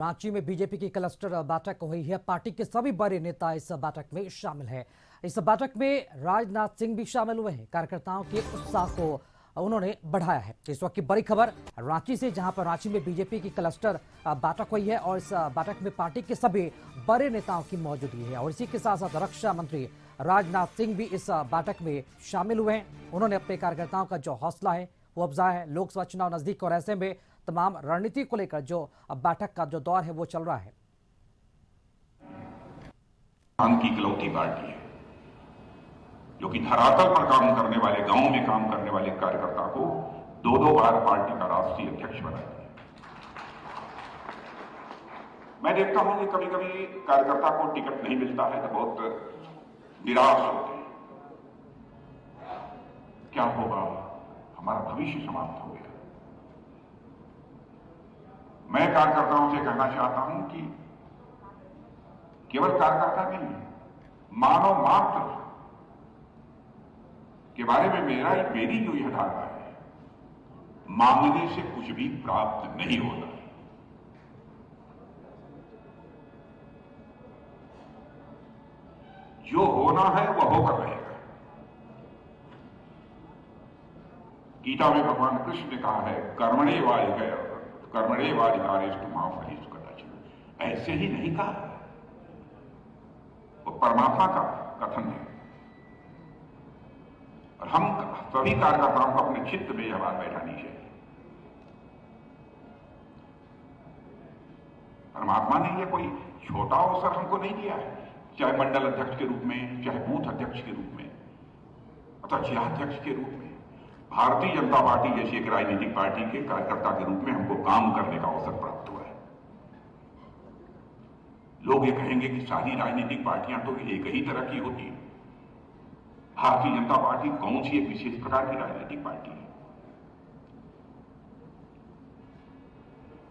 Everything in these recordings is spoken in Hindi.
रांची में बीजेपी की क्लस्टर बैठक हुई है। पार्टी के सभी बड़े नेता इस बैठक में शामिल हैं। इस बैठक में राजनाथ सिंह भी शामिल हुए हैं। कार्यकर्ताओं के उत्साह को उन्होंने बढ़ाया है। इस वक्त की बड़ी खबर रांची से, जहां पर रांची में बीजेपी की क्लस्टर बैठक हुई है और इस बैठक में पार्टी के सभी बड़े नेताओं की मौजूदगी है। और इसी के साथ साथ रक्षा मंत्री राजनाथ सिंह भी इस बैठक में शामिल हुए हैं। उन्होंने अपने कार्यकर्ताओं का जो हौसला है वो अफजाया है। लोकसभा चुनाव नजदीक और ऐसे में तमाम रणनीति को लेकर जो अब बैठक का जो दौर है वो चल रहा है। की इकलौती पार्टी है जो कि धरातल पर काम करने वाले, गांव में काम करने वाले कार्यकर्ता को दो बार पार्टी का राष्ट्रीय अध्यक्ष बनाती है। मैं देखता हूं कि कभी कभी कार्यकर्ता को टिकट नहीं मिलता है तो बहुत निराश होते हैं। क्या होगा, हमारा भविष्य समाप्त हो गया। मैं कार्यकर्ताओं से कहना चाहता हूं कि केवल कार्यकर्ता नहीं, मानव मात्र के बारे में मेरी जो यह धारणा है, मांगने से कुछ भी प्राप्त नहीं होता है। जो होना है वह होकर रहेगा। गीता में भगवान कृष्ण ने कहा है, कर्मणे वाधिकारेस्तु मां फलेषु कदाचन। ऐसे ही नहीं कहा, वो परमात्मा का कथन है। और हम सभी कार्यकर्ताओं को अपने चित्त में यह बात बैठानी चाहिए। परमात्मा ने यह कोई छोटा अवसर हमको नहीं दिया है, चाहे मंडल अध्यक्ष के रूप में, चाहे बूथ अध्यक्ष के रूप में अथवा जिलाध्यक्ष के रूप में। भारतीय जनता पार्टी जैसी एक राजनीतिक पार्टी के कार्यकर्ता के रूप में हमको काम करने का अवसर प्राप्त हुआ है। लोग ये कहेंगे कि सारी राजनीतिक पार्टियां तो एक ही तरह की होती है। भारतीय जनता पार्टी कौन सी एक विशेष प्रकार की राजनीतिक पार्टी है?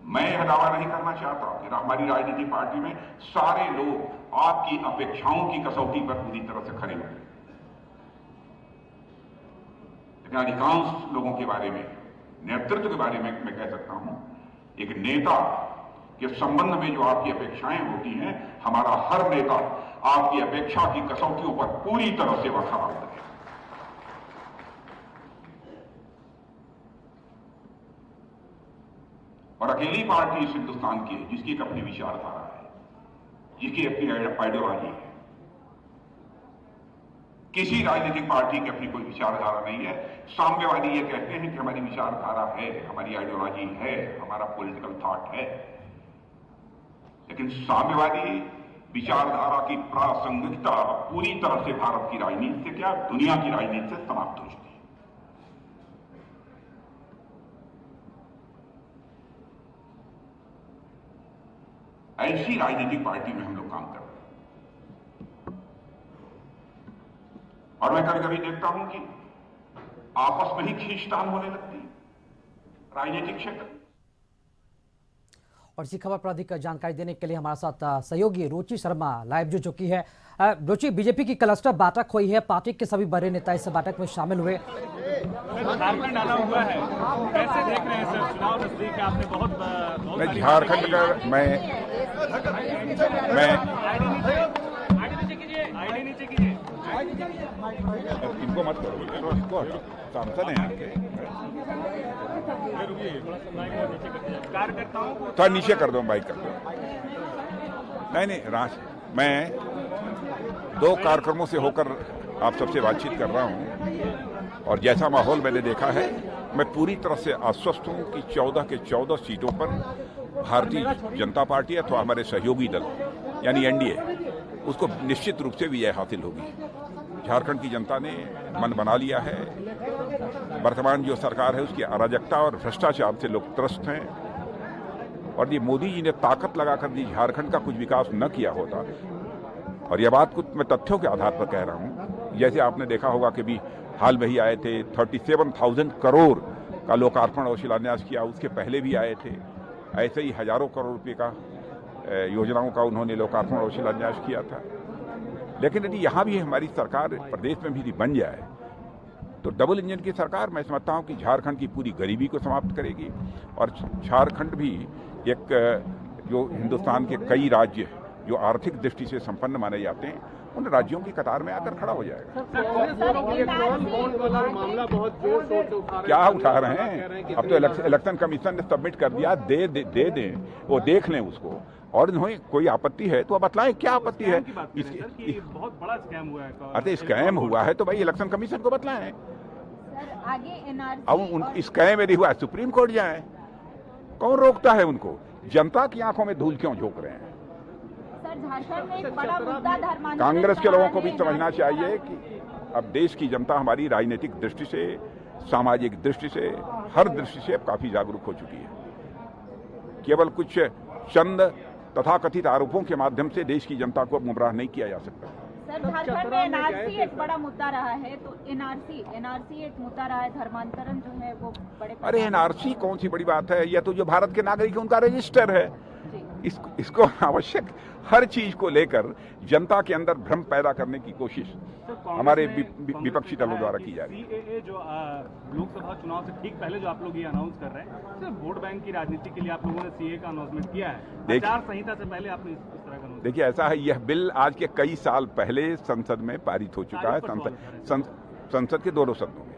मैं यह दावा नहीं करना चाहता कि हमारी राजनीतिक पार्टी में सारे लोग आपकी अपेक्षाओं की कसौटी पर पूरी तरह से खरे होंगे, लेकिन अधिकांश लोगों के बारे में, नेतृत्व के बारे में मैं कह सकता हूं, एक नेता के संबंध में जो आपकी अपेक्षाएं होती हैं, हमारा हर नेता आपकी अपेक्षा की कसौटियों पर पूरी तरह से वह खरा उतरे। और अकेली पार्टी इस हिंदुस्तान की है जिसकी एक अपनी विचारधारा है, जिसकी अपनी आइडियोलॉजी है। किसी राजनीतिक पार्टी की अपनी कोई विचारधारा नहीं है। साम्यवादी ये कहते हैं कि हमारी विचारधारा है, हमारी आइडियोलॉजी है, हमारा पॉलिटिकल थॉट है, लेकिन साम्यवादी विचारधारा की प्रासंगिकता पूरी तरह से भारत की राजनीति से क्या, दुनिया की राजनीति से समाप्त हो चुकी है। ऐसी राजनीतिक पार्टी में हम लोग काम कर रहे हैं। और मैं कभी कभी देखता हूं कि आपस में ही खींचतान होने लगती है राजनीतिक क्षेत्र। और इसी खबर पर अधिक जानकारी देने के लिए हमारे साथ सहयोगी रुचि शर्मा लाइव जुड़ चुकी है। रुचि, बीजेपी की क्लस्टर बैठक हुई है, पार्टी के सभी बड़े नेता इस बैठक में शामिल हुए। झारखंड डाला हुआ है, कैसे देख रहे हैं सर? चुनाव नजदीक है, आपने बहुत मैं झारखंड का मैं इनको मत करो, इसको सांसद हैं आपके, कार्यकर्ताओं को थोड़ा नीचे कर दो, बाइक कर दो। नहीं, मैं 2 कार्यक्रमों से होकर आप सबसे बातचीत कर रहा हूं और जैसा माहौल मैंने देखा है, मैं पूरी तरह से आश्वस्त हूं कि 14 के 14 सीटों पर भारतीय जनता पार्टी अथवा हमारे सहयोगी दल यानी एनडीए उसको निश्चित रूप से विजय हासिल होगी। झारखंड की जनता ने मन बना लिया है। वर्तमान जो सरकार है उसकी अराजकता और भ्रष्टाचार से लोग त्रस्त हैं, और ये मोदी जी ने ताकत लगाकर दी झारखंड का कुछ विकास न किया होता। और यह बात कुछ मैं तथ्यों के आधार पर कह रहा हूं। जैसे आपने देखा होगा कि भी हाल में ही आए थे, 37,000 करोड़ का लोकार्पण और शिलान्यास किया, उसके पहले भी आए थे। ऐसे ही हजारों करोड़ रुपए का योजनाओं का उन्होंने लोकार्पण और शिलान्यास किया था। लेकिन यदि यहाँ भी हमारी सरकार प्रदेश में भी बन जाए तो डबल इंजन की सरकार मैं समझता हूँ कि झारखंड की पूरी गरीबी को समाप्त करेगी और झारखंड भी एक जो हिंदुस्तान के कई राज्य जो आर्थिक दृष्टि से संपन्न माने जाते हैं, उन राज्यों की कतार में आकर खड़ा हो जाएगा। मामला बहुत जोर शोर से उठा क्या उठा रहे हैं? अब तो इलेक्शन कमीशन ने सबमिट कर दिया, दे दें, वो देख लें उसको, और इन्होंने कोई आपत्ति है तो बतलाएं क्या आपत्ति है। बहुत बड़ा स्कैम हुआ है। अरे स्कैम हुआ है तो भाई इलेक्शन कमीशन को बतलाएं। आगे एनआरसी अब स्कैम यदि हुआ सुप्रीम कोर्ट जाए, कौन रोकता है उनको? जनता की आंखों में धूल क्यों झोंक रहे हैं? सर, झारखंड में एक बड़ा मुद्दा धर्मांतरण कांग्रेस के लोगों को भी है। समझना चाहिए कि अब देश की जनता हमारी राजनीतिक दृष्टि से, सामाजिक दृष्टि से, हर दृष्टि से अब काफी जागरूक हो चुकी है। केवल कुछ चंद तथाकथित आरोपों के माध्यम से देश की जनता को गुमराह नहीं किया जा सकता। सर, झारखंड में एनआरसी एक बड़ा मुद्दा रहा है, तो एनआरसी एक मुद्दा रहा है, धर्मांतरण जो है वो बड़े। अरे एनआरसी कौन सी बड़ी बात है? यह तो जो भारत के नागरिक है उनका रजिस्टर है। इसको आवश्यक हर चीज को लेकर जनता के अंदर भ्रम पैदा करने की कोशिश हमारे विपक्षी दलों द्वारा की जा रही है। सीएए जो लोकसभा चुनाव से ठीक पहले जो आप लोग ये अनाउंस कर रहे हैं, सिर्फ वोट बैंक की राजनीति के लिए आप लोगों ने सीएए का अनाउंसमेंट किया है। आचार संहिता से पहले आपने इस तरह का। देखिए ऐसा है, यह बिल आज के कई साल पहले संसद में पारित हो चुका है, संसद के दोनों सदनों में,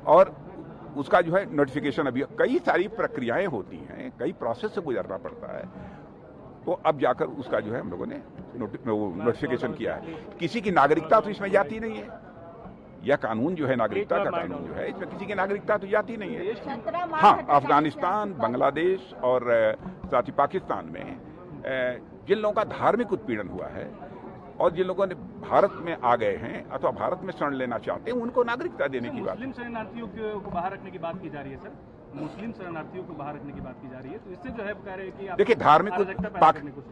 और उसका जो है नोटिफिकेशन अभी कई सारी प्रक्रियाएं होती हैं, कई प्रोसेस से गुजरना पड़ता है, तो अब जाकर उसका जो है हम लोगों ने नोटिफिकेशन किया है। किसी की नागरिकता तो इसमें जाती नहीं है। यह कानून जो है नागरिकता का कानून जो है, इसमें किसी की नागरिकता तो जाती नहीं है। हाँ, अफगानिस्तान, बांग्लादेश और साथ ही पाकिस्तान में जिन लोगों का धार्मिक उत्पीड़न हुआ है और जिन लोगों ने भारत में आ गए हैं अथवा भारत में शरण लेना चाहते हैं, उनको नागरिकता देने की बात। मुस्लिम शरणार्थियों को बाहर रखने की बात की जा रही है सर, मुस्लिम शरणार्थियों को बाहर रखने की बात की जा रही है, तो इससे जो है कह रहे हैं कि देखिए धार्मिक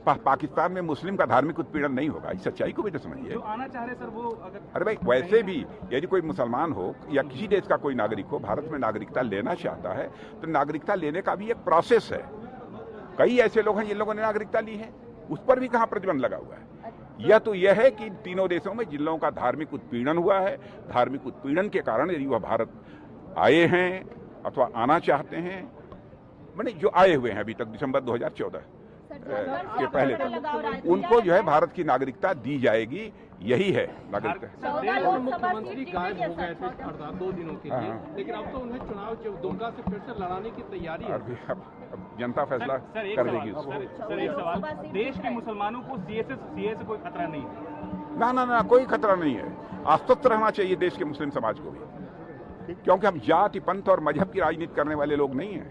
पाकिस्तान में मुस्लिम का धार्मिक उत्पीड़न नहीं होगा, इस सच्चाई को भी तो समझिए। जो आना चाह रहे सर वो अगर, अरे भाई वैसे भी यदि कोई मुसलमान हो या किसी देश का कोई नागरिक हो भारत में नागरिकता लेना चाहता है तो नागरिकता लेने का भी एक प्रोसेस है। कई ऐसे लोग हैं जिन लोगों ने नागरिकता ली है, उस पर भी कहाँ प्रतिबंध लगा हुआ है। यह तो यह है कि तीनों देशों में जिन लोगों का धार्मिक उत्पीड़न हुआ है, धार्मिक उत्पीड़न के कारण यदि वह भारत आए हैं अथवा आना चाहते हैं, मैंने जो आए हुए हैं अभी तक दिसंबर 2014 के पहले तक, उनको जो है भारत की नागरिकता दी जाएगी। यही है नागरिकता। मुख्यमंत्री गायब हो गए थे 2 दिनों के लिए, लेकिन अब तो उन्हें चुनाव दुमका से फिर से लड़ाने की तैयारी है। अब जनता फैसला कर देगी। सर एक सवाल, देश के मुसलमानों को सीए से कोई खतरा नहीं है? ना, कोई खतरा नहीं है। आश्वस्त रहना चाहिए देश के मुस्लिम समाज को भी, क्योंकि हम जाति, पंथ और मजहब की राजनीति करने वाले लोग नहीं हैं।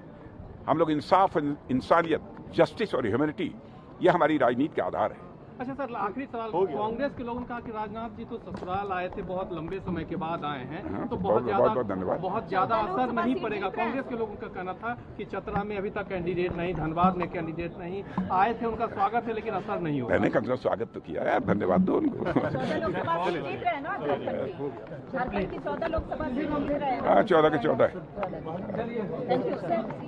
हम लोग इंसाफ, इंसानियत, जस्टिस और ह्यूमैनिटी, यह हमारी राजनीति का आधार है। अच्छा सर, आखिरी सवाल, कांग्रेस के लोगों ने कहा कि राजनाथ जी तो ससुराल आए थे, बहुत लंबे समय के बाद आए हैं, तो बहुत ज्यादा असर नहीं पड़ेगा। कांग्रेस के लोगों का कहना था कि चतरा में अभी तक कैंडिडेट नहीं, धनबाद में कैंडिडेट नहीं, आए थे, उनका स्वागत है लेकिन असर नहीं होगा। मैंने कम से कम स्वागत तो किया यार, धन्यवाद दो उनको। 14 के 14